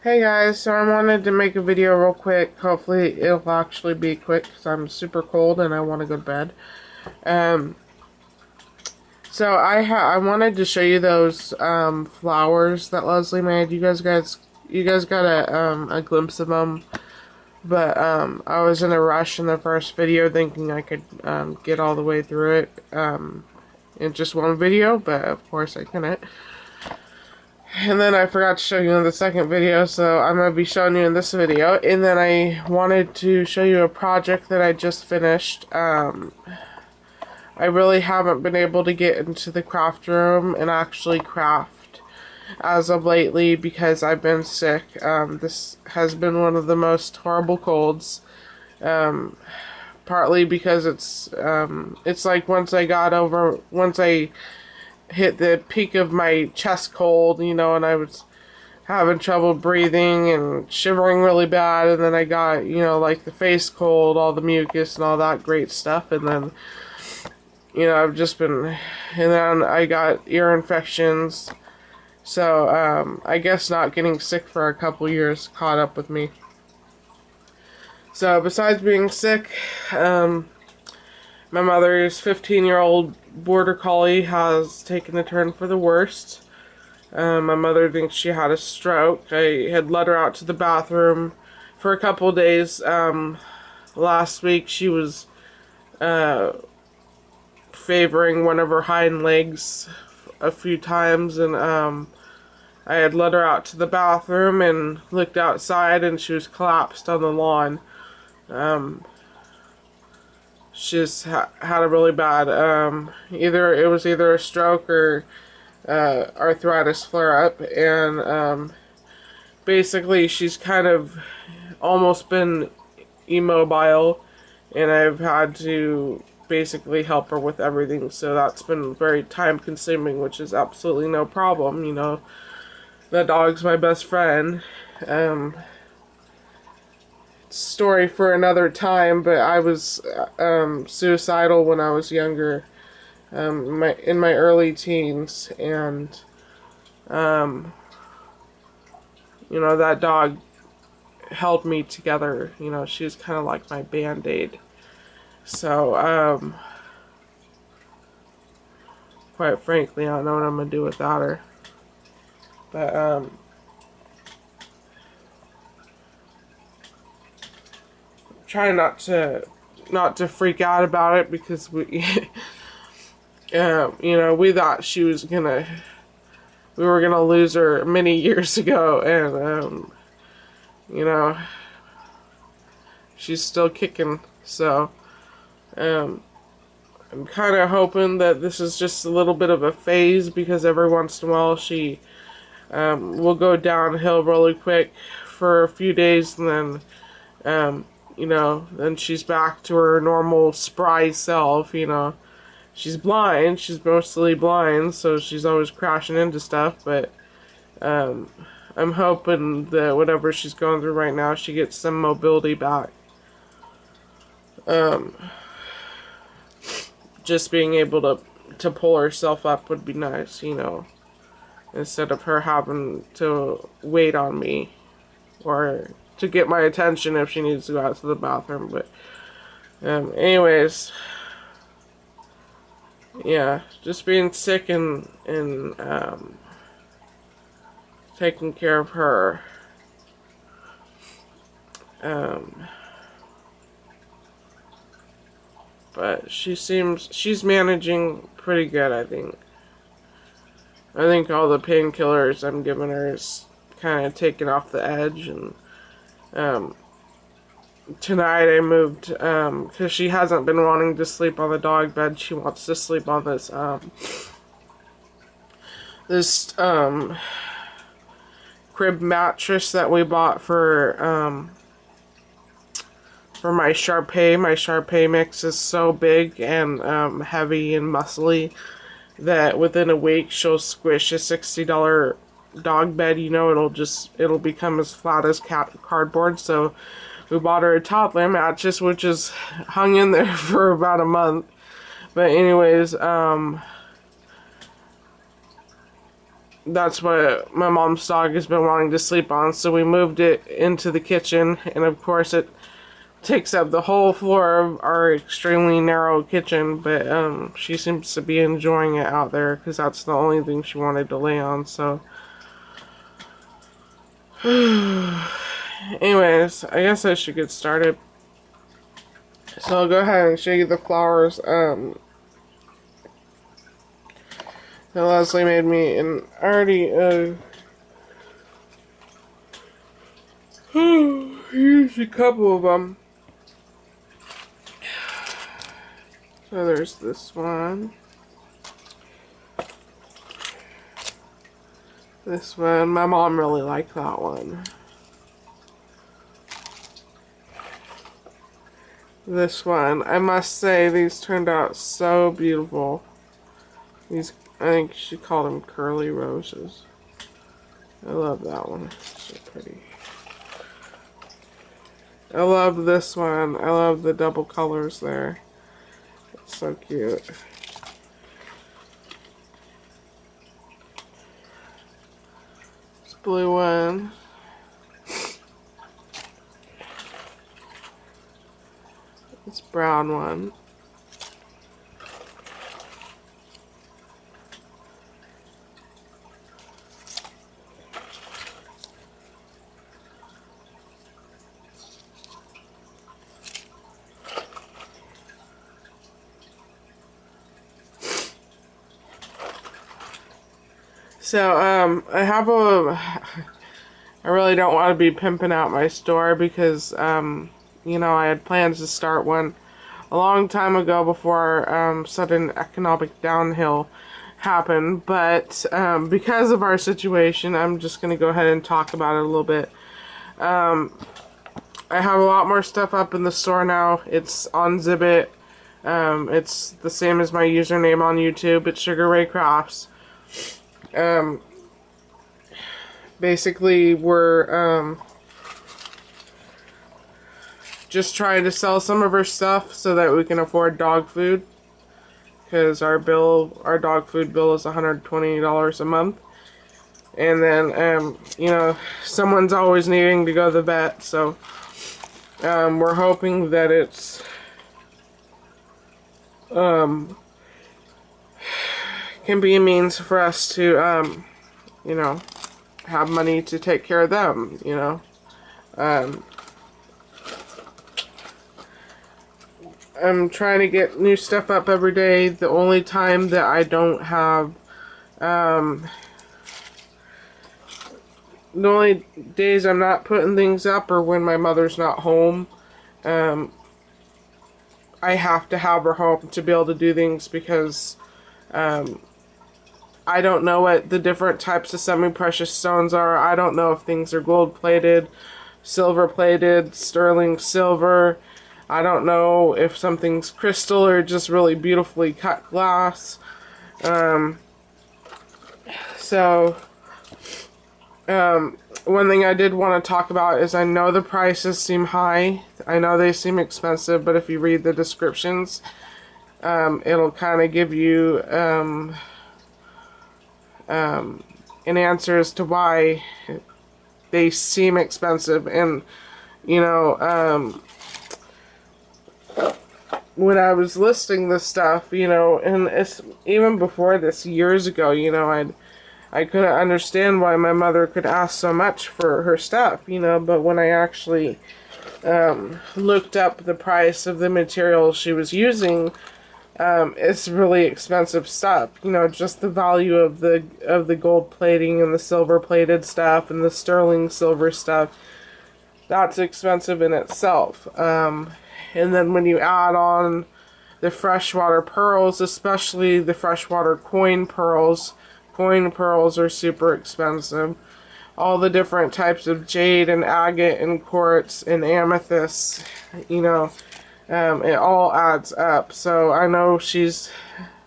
Hey guys, so I wanted to make a video real quick. Hopefully it'll actually be quick because I'm super cold and I want to go to bed. Um, so I wanted to show you those flowers that Leslie made. You guys got a glimpse of them, but I was in a rush in the first video thinking I could get all the way through it in just one video, but of course I couldn't. And then I forgot to show you in the second video, so I'm going to be showing you in this video. And then I wanted to show you a project that I just finished. I really haven't been able to get into the craft room and actually craft as of lately because I've been sick. This has been one of the most horrible colds. Partly because it's like once I hit the peak of my chest cold, you know, and I was having trouble breathing and shivering really bad, and then I got, you know, like the face cold, all the mucus and all that great stuff, and then, you know, I've just been, and then I got ear infections, so, I guess not getting sick for a couple years caught up with me. So, besides being sick, my mother's 15-year-old border collie has taken a turn for the worst. My mother thinks she had a stroke. I had let her out to the bathroom for a couple days. Last week she was favoring one of her hind legs a few times, and I had let her out to the bathroom and looked outside and she was collapsed on the lawn. She's had a really bad, it was either a stroke or arthritis flare-up, and basically she's kind of almost been immobile, and I've had to basically help her with everything, so that's been very time-consuming, which is absolutely no problem, you know. The dog's my best friend. Story for another time, but I was suicidal when I was younger, in my early teens, and you know, that dog held me together. You know, she was kind of like my band-aid. So quite frankly, I don't know what I'm gonna do without her, but try not to freak out about it, because we you know, we thought we were gonna lose her many years ago, and you know, she's still kicking, so I'm kind of hoping that this is just a little bit of a phase, because every once in a while she will go downhill really quick for a few days, and then you know, then she's back to her normal spry self, you know. She's blind, she's mostly blind, so she's always crashing into stuff, but I'm hoping that whatever she's going through right now, she gets some mobility back. Just being able to pull herself up would be nice, you know, instead of her having to wait on me, or to get my attention if she needs to go out to the bathroom. But anyways, yeah, just being sick and taking care of her. But she's managing pretty good, I think. I think all the painkillers I'm giving her is kind of taking off the edge, and tonight I moved, because she hasn't been wanting to sleep on the dog bed. She wants to sleep on this, crib mattress that we bought for my Shar-Pei. My Shar-Pei mix is so big and, heavy and muscly that within a week she'll squish a $60 dog bed, you know. It'll become as flat as cardboard. So we bought her a toddler mattress, which is hung in there for about a month. But anyways, that's what my mom's dog has been wanting to sleep on, so we moved it into the kitchen, and of course it takes up the whole floor of our extremely narrow kitchen, but she seems to be enjoying it out there because that's the only thing she wanted to lay on. So anyways, I guess I should get started. So I'll go ahead and show you the flowers that Leslie made me, and I already used a couple of them. So there's this one. This one. My mom really liked that one. This one. I must say, these turned out so beautiful. These, I think she called them curly roses. I love that one. It's so pretty. I love this one. I love the double colors there. It's so cute. This blue one. This brown one. So, I have I really don't want to be pimping out my store because, you know, I had plans to start one a long time ago before, sudden economic downhill happened. But, because of our situation, I'm just going to go ahead and talk about it a little bit. I have a lot more stuff up in the store now. It's on Zibbit. It's the same as my username on YouTube. It's Sugar Ray Crafts. Basically we're just trying to sell some of our stuff so that we can afford dog food, because our dog food bill is $120 a month, and then you know, someone's always needing to go to the vet, so we're hoping that it's can be a means for us to you know, have money to take care of them, you know. I'm trying to get new stuff up every day. The only time that I don't have, the only days I'm not putting things up are when my mother's not home. I have to have her home to be able to do things because, I don't know what the different types of semi-precious stones are. I don't know if things are gold-plated, silver-plated, sterling silver. I don't know if something's crystal or just really beautifully cut glass. One thing I did want to talk about is I know the prices seem high. I know they seem expensive, but if you read the descriptions, it'll kind of give you an answer as to why they seem expensive. And you know, when I was listing this stuff, you know, and it's even before this, years ago, you know, I couldn't understand why my mother could ask so much for her stuff, you know. But when I actually looked up the price of the materials she was using, it's really expensive stuff, you know. Just the value of the gold plating and the silver plated stuff and the sterling silver stuff, that's expensive in itself. And then when you add on the freshwater pearls, especially the freshwater coin pearls are super expensive. All the different types of jade and agate and quartz and amethyst, you know, it all adds up. So I know she's,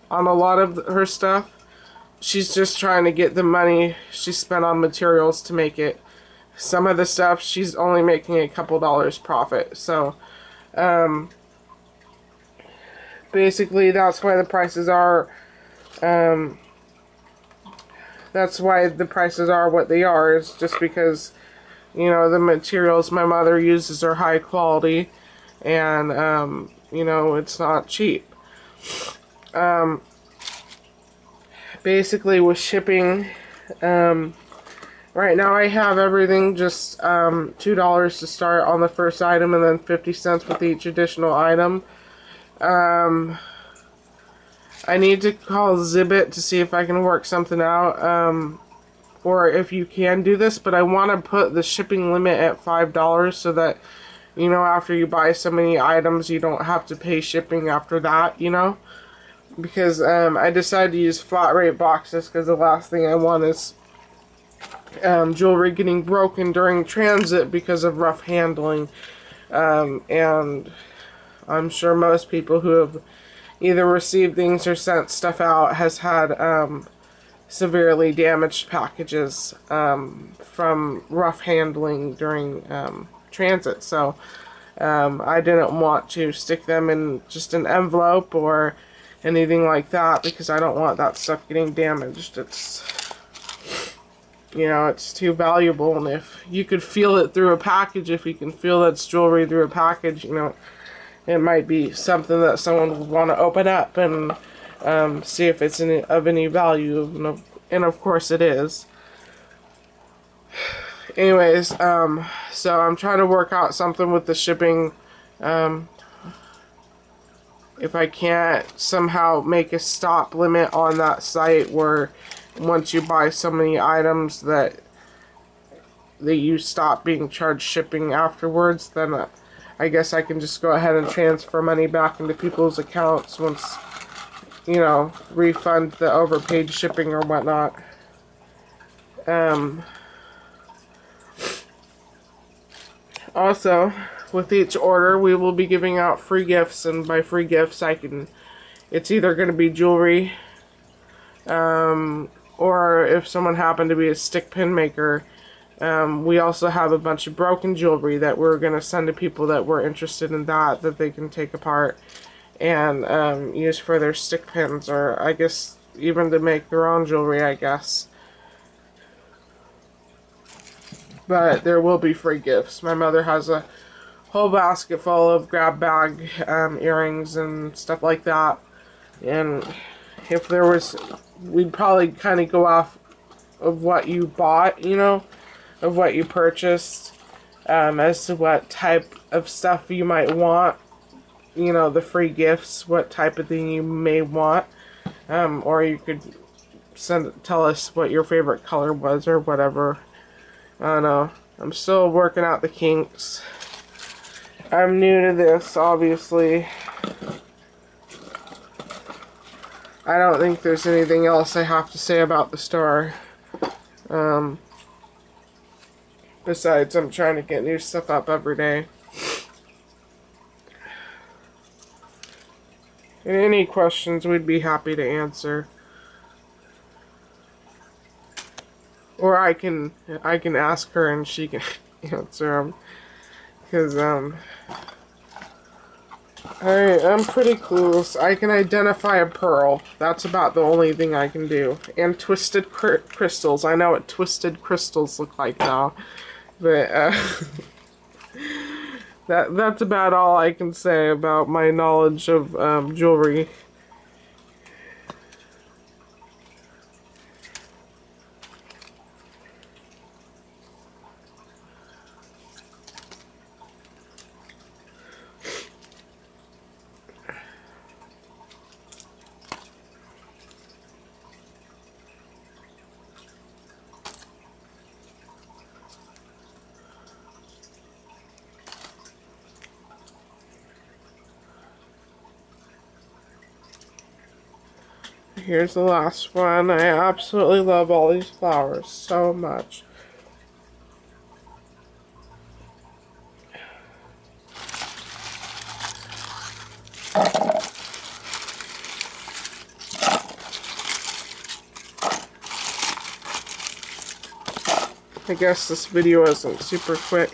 on a lot of her stuff, she's just trying to get the money she spent on materials to make it. Some of the stuff she's only making a couple dollars profit. So basically that's why the prices are that's why the prices are what they are. It's just because, you know, the materials my mother uses are high quality, and you know, it's not cheap. Basically with shipping, right now I have everything just $2 to start on the first item, and then 50 cents with each additional item. I need to call Zibit to see if I can work something out, or if you can do this, but I want to put the shipping limit at $5 so that, you know, after you buy so many items, you don't have to pay shipping after that, you know? Because I decided to use flat rate boxes because the last thing I want is jewelry getting broken during transit because of rough handling. And I'm sure most people who have either received things or sent stuff out has had severely damaged packages from rough handling during transit. So I didn't want to stick them in just an envelope or anything like that, because I don't want that stuff getting damaged. It's, you know, it's too valuable, and if you could feel it through a package, if you can feel that's jewelry through a package, you know, it might be something that someone would want to open up and see if it's of any value, and of course it is. Anyways, so I'm trying to work out something with the shipping. If I can't somehow make a stop limit on that site where once you buy so many items that you stop being charged shipping afterwards, then I guess I can just go ahead and transfer money back into people's accounts once, you know, refund the overpaid shipping or whatnot. Also, with each order, we will be giving out free gifts, and by free gifts, it's either going to be jewelry, or if someone happened to be a stick pin maker, we also have a bunch of broken jewelry that we're going to send to people that were interested in that they can take apart and use for their stick pins, or I guess even to make their own jewelry, I guess. But there will be free gifts. My mother has a whole basket full of grab bag earrings and stuff like that, and if there was, we'd probably kind of go off of what you bought, you know, of what you purchased, as to what type of stuff you might want, you know, the free gifts, what type of thing you may want, or you could tell us what your favorite color was or whatever. I don't know. I'm still working out the kinks. I'm new to this, obviously. I don't think there's anything else I have to say about the store. Besides, I'm trying to get new stuff up every day. And any questions, we'd be happy to answer. Or I can ask her and she can answer them. Because, I'm pretty clueless. I can identify a pearl. That's about the only thing I can do. And twisted crystals. I know what twisted crystals look like now. But, that's about all I can say about my knowledge of, jewelry. Here's the last one. I absolutely love all these flowers so much. I guess this video isn't super quick.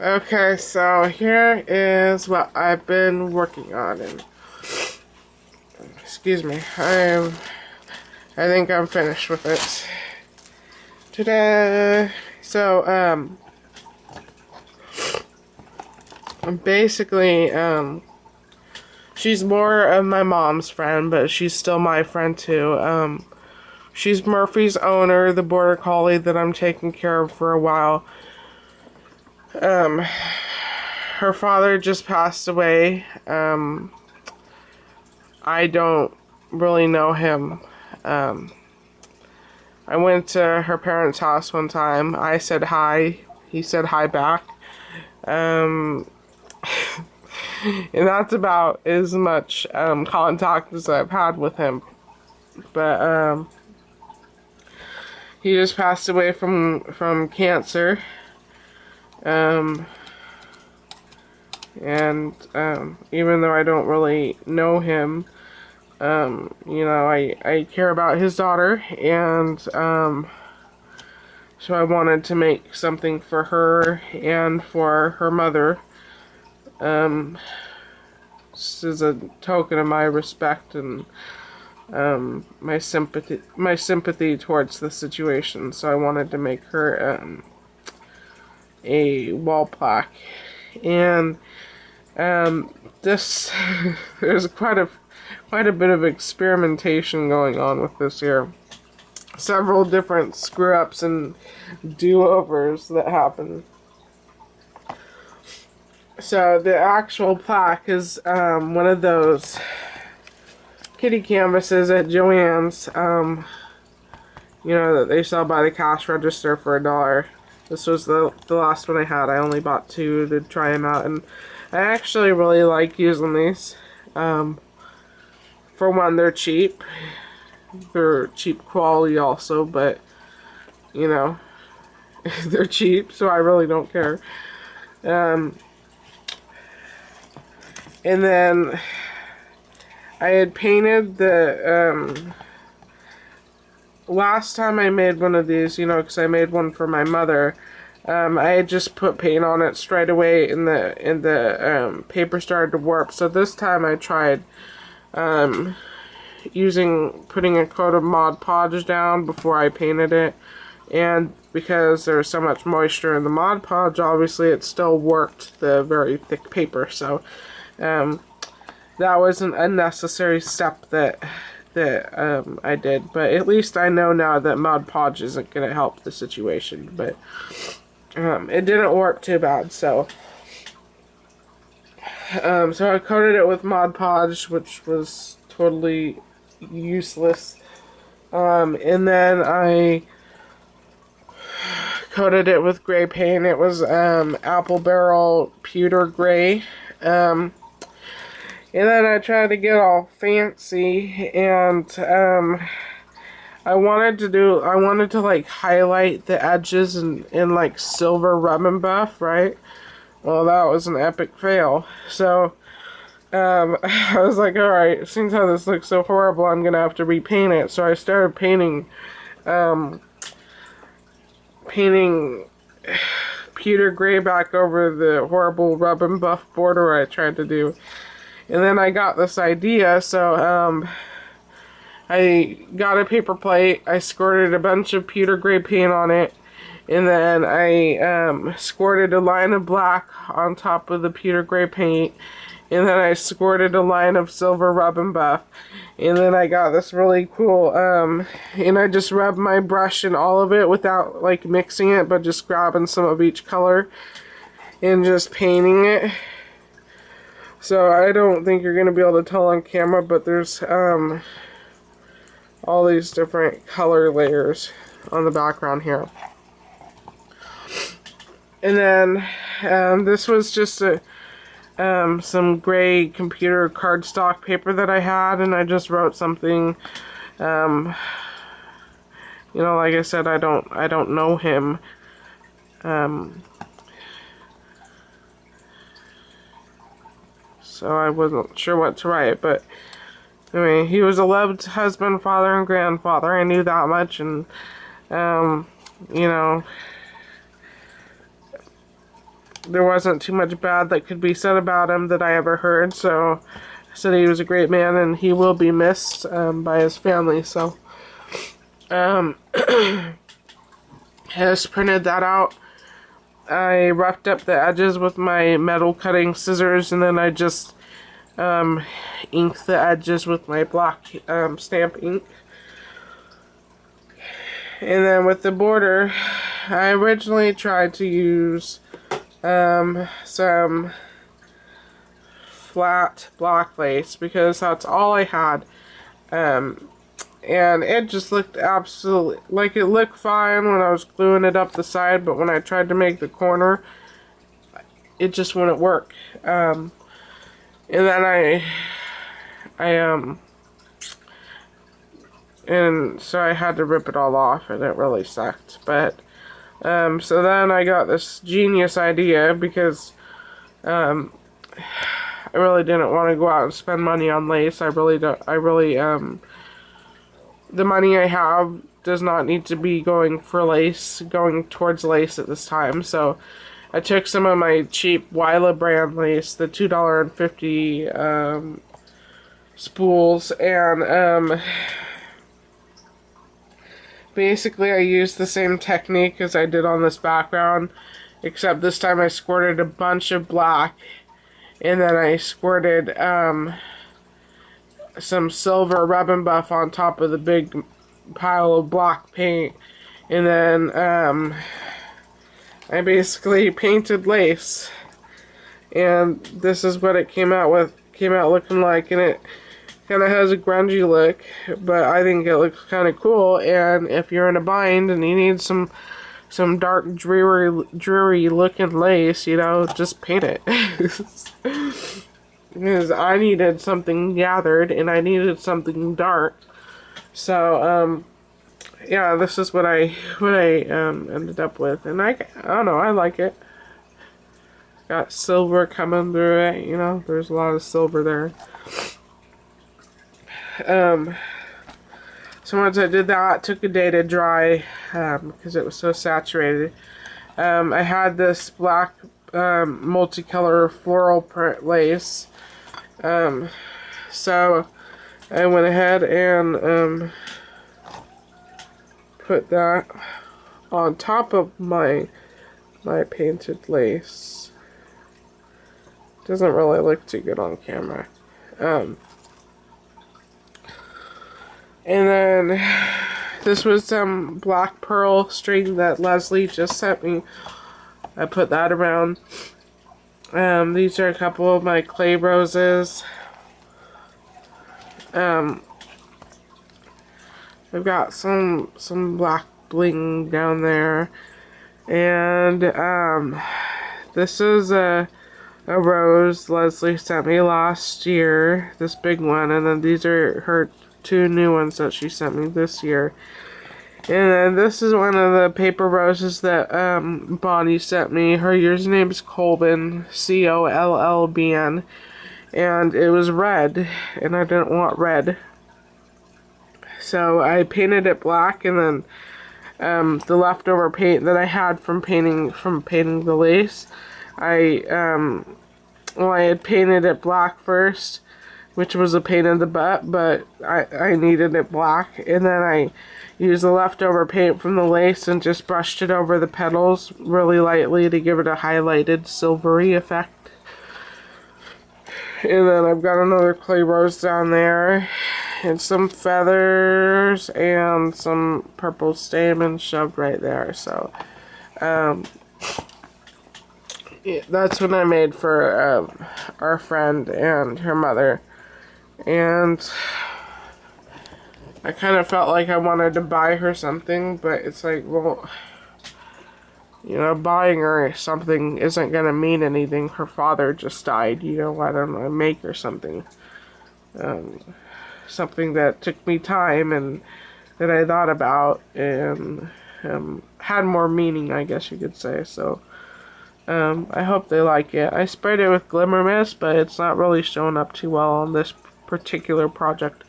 Okay, so here is what I've been working on, and excuse me, I think I'm finished with it today. So basically, she's more of my mom's friend, but she's still my friend too. She's Murphy's owner, the border collie that I'm taking care of for a while. Her father just passed away. I don't really know him. I went to her parents' house one time. I said hi. He said hi back. And that's about as much contact as I've had with him. But he just passed away from cancer. And even though I don't really know him, you know, I care about his daughter, and so I wanted to make something for her and for her mother, just as a token of my respect and my sympathy towards the situation. So I wanted to make her a wall plaque, and this there's quite a bit of experimentation going on with this here. Several different screw-ups and do-overs that happen. So the actual plaque is one of those kitty canvases at Joann's, you know, that they sell by the cash register for $1. This was the last one I had. I only bought 2 to try them out, and I actually really like using these. For one, they're cheap. They're cheap quality also, but, you know, they're cheap, so I really don't care. And then I had painted the, last time I made one of these, you know, because I made one for my mother, I had just put paint on it straight away, and the paper started to warp. So this time I tried putting a coat of Mod Podge down before I painted it, and because there was so much moisture in the Mod Podge, obviously it still warped the very thick paper. So that was an unnecessary step that I did, but at least I know now that Mod Podge isn't going to help the situation. But it didn't warp too bad, so I coated it with Mod Podge, which was totally useless, and then I coated it with gray paint. It was Apple Barrel Pewter Gray. And then I tried to get all fancy, and I wanted to like highlight the edges in like silver rub and buff, right? Well, that was an epic fail. So I was like, alright, seeing how this looks so horrible, I'm gonna have to repaint it. So I started painting pewter gray back over the horrible rub and buff border I tried to do. And then I got this idea, so I got a paper plate, I squirted a bunch of pewter gray paint on it, and then I squirted a line of black on top of the pewter gray paint, and then I squirted a line of silver rub and buff, and then I got this really cool, and I just rubbed my brush in all of it without like mixing it, but just grabbing some of each color and just painting it. So I don't think you're going to be able to tell on camera, but there's all these different color layers on the background here. And then this was just some gray computer cardstock paper that I had, and I just wrote something. You know, like I said, I don't know him. So I wasn't sure what to write, but I mean, he was a loved husband, father, and grandfather. I knew that much, and you know, there wasn't too much bad that could be said about him that I ever heard. So I said he was a great man and he will be missed by his family. So I just printed that out. I roughed up the edges with my metal cutting scissors, and then I just inked the edges with my black stamp ink. And then with the border, I originally tried to use some flat block lace because that's all I had. And it just looked absolutely, like, it looked fine when I was gluing it up the side, but when I tried to make the corner, it just wouldn't work. And then and so I had to rip it all off, and it really sucked. But so then I got this genius idea because I really didn't want to go out and spend money on lace. The money I have does not need to be going towards lace at this time. So I took some of my cheap Wila brand lace, the $2.50 spools, and basically I used the same technique as I did on this background, except this time I squirted a bunch of black, and then I squirted some silver Rub and Buff on top of the big pile of black paint, and then I basically painted lace, and this is what it came out looking like. And it kind of has a grungy look, but I think it looks kind of cool. And if you're in a bind and you need some dark dreary looking lace, you know, just paint it. Because I needed something gathered and I needed something dark. So yeah, this is what I ended up with, and I don't know, I like it. Got silver coming through it, you know, there's a lot of silver there. So once I did that, it took a day to dry because it was so saturated. I had this black multicolor floral print lace. So I went ahead and put that on top of my painted lace. Doesn't really look too good on camera. And then this was some black pearl string that Leslie just sent me. I put that around. These are a couple of my clay roses. I've got some black bling down there, and this is a rose Leslie sent me last year, this big one, and then these are her 2 new ones that she sent me this year. And then this is one of the paper roses that Bonnie sent me. Her username is Colbin, C-O-L-L-B-N, and it was red, and I didn't want red. So I painted it black, and then the leftover paint that I had from painting the lace, I had painted it black first, which was a pain in the butt, but I needed it black, and then I used the leftover paint from the lace and just brushed it over the petals really lightly to give it a highlighted silvery effect. And then I've got another clay rose down there, and some feathers and some purple stamen shoved right there. So yeah, that's what I made for our friend and her mother. And I kind of felt like I wanted to buy her something, but it's like, well, you know, buying her something isn't going to mean anything. Her father just died, you know, why don't I make her something? Something that took me time and that I thought about and had more meaning, I guess you could say. So I hope they like it. I sprayed it with Glimmer Mist, but it's not really showing up too well on this particular project.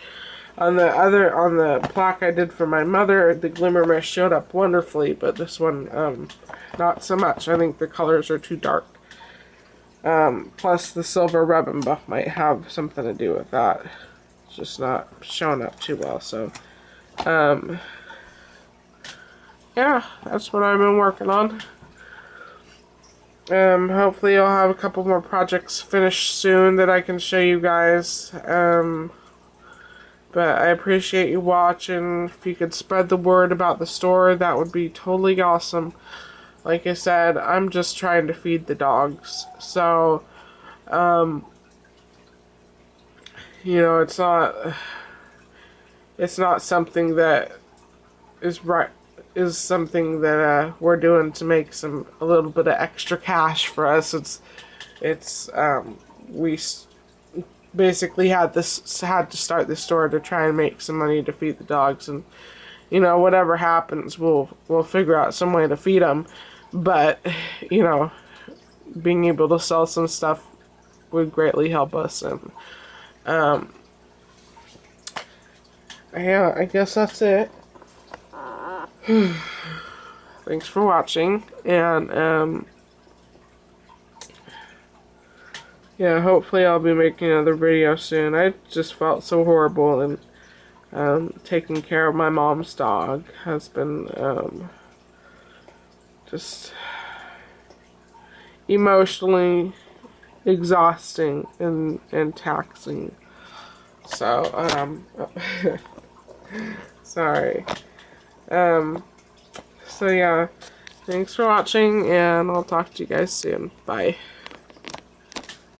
On the plaque I did for my mother, the Glimmer Mist showed up wonderfully, but this one, not so much. I think the colors are too dark. Plus the silver ribbon buff might have something to do with that. It's just not showing up too well, so yeah, that's what I've been working on. Hopefully I'll have a couple more projects finished soon that I can show you guys. But I appreciate you watching. If you could spread the word about the store, that would be totally awesome. Like I said, I'm just trying to feed the dogs. So, you know, it's not something that is something that we're doing to make a little bit of extra cash for us. We basically had to start the store to try and make some money to feed the dogs, and you know, whatever happens, we'll figure out some way to feed them. But you know, being able to sell some stuff would greatly help us. And yeah, I guess that's it. Thanks for watching, and yeah, hopefully I'll be making another video soon. I just felt so horrible, and taking care of my mom's dog has been just emotionally exhausting and taxing. So sorry. So yeah, thanks for watching, and I'll talk to you guys soon. Bye.